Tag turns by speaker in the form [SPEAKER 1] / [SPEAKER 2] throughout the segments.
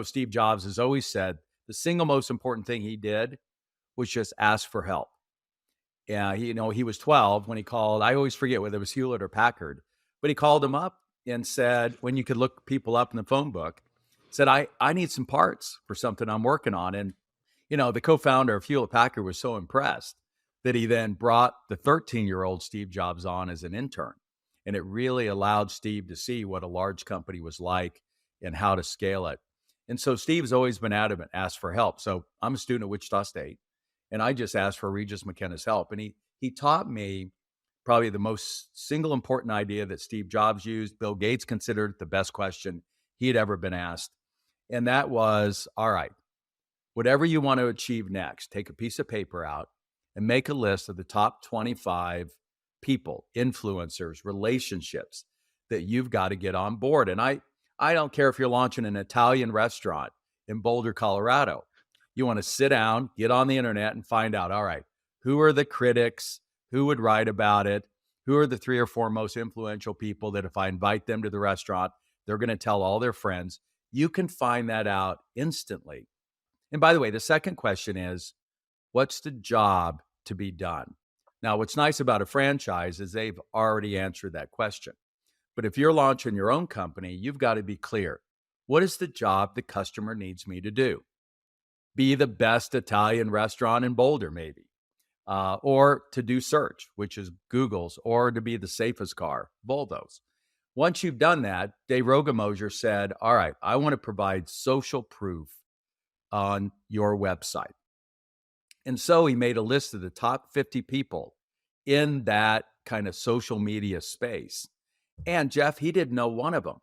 [SPEAKER 1] Steve Jobs has always said the single most important thing he did was just ask for help. Yeah, he was 12 when he called. I always forget whether it was Hewlett or Packard, but he called him up and said, when you could look people up in the phone book, said, I need some parts for something I'm working on. And, the co-founder of Hewlett Packard was so impressed that he then brought the 13-year-old Steve Jobs on as an intern. And it really allowed Steve to see what a large company was like and how to scale it. And so Steve's always been adamant, ask for help. So I'm a student at Wichita State, and I just asked for Regis McKenna's help. And he taught me probably the most single important idea that Steve Jobs used. Bill Gates considered the best question he had ever been asked. And that was, all right, whatever you want to achieve next, take a piece of paper out and make a list of the top 25 people, influencers, relationships that you've got to get on board. And I don't care if you're launching an Italian restaurant in Boulder, Colorado. You want to sit down, get on the internet and find out, all right, who are the critics? Who would write about it? Who are the 3 or 4 most influential people that if I invite them to the restaurant, they're going to tell all their friends? You can find that out instantly. And by the way, the second question is, what's the job to be done? Now, what's nice about a franchise is they've already answered that question. But if you're launching your own company, you've got to be clear. What is the job the customer needs me to do? Be the best Italian restaurant in Boulder, maybe. Or to do search, which is Google's, or to be the safest car, Volvo's. Once you've done that, Dave Rogemoser said, all right, I want to provide social proof on your website. And so he made a list of the top 50 people in that kind of social media space. And Jeff, he didn't know one of them.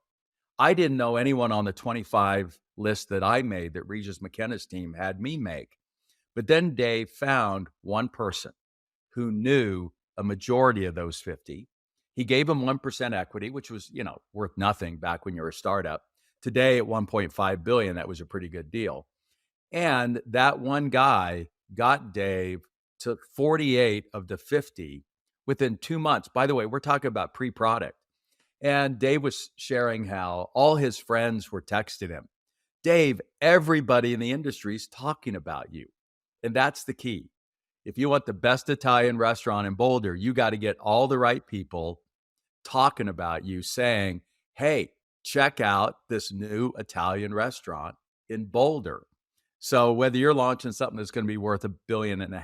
[SPEAKER 1] I didn't know anyone on the 25 list that I made that Regis McKenna's team had me make. But then Dave found one person who knew a majority of those 50. He gave him 1% equity, which was, worth nothing back when you were a startup. Today at 1.5 billion, that was a pretty good deal. And that one guy got Dave to 48 of the 50 within 2 months. By the way, we're talking about pre-product. And Dave was sharing how all his friends were texting him, Dave, everybody in the industry is talking about you. And that's the key. If you want the best Italian restaurant in Boulder, you got to get all the right people talking about you, saying, hey, check out this new Italian restaurant in Boulder. So whether you're launching something that's going to be worth $1.5 billion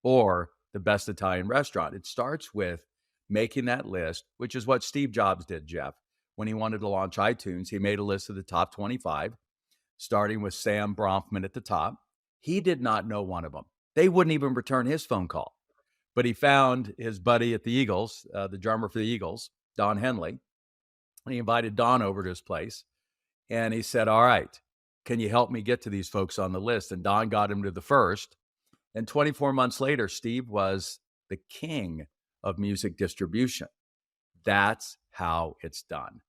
[SPEAKER 1] or the best Italian restaurant, it starts with making that list, which is what Steve Jobs did, Jeff. When he wanted to launch iTunes, he made a list of the top 25, starting with Sam Bronfman at the top. He did not know one of them. They wouldn't even return his phone call. But he found his buddy at the Eagles, the drummer for the Eagles, Don Henley. And he invited Don over to his place. And he said, all right, can you help me get to these folks on the list? And Don got him to the first. And 24 months later, Steve was the king of music distribution. That's how it's done.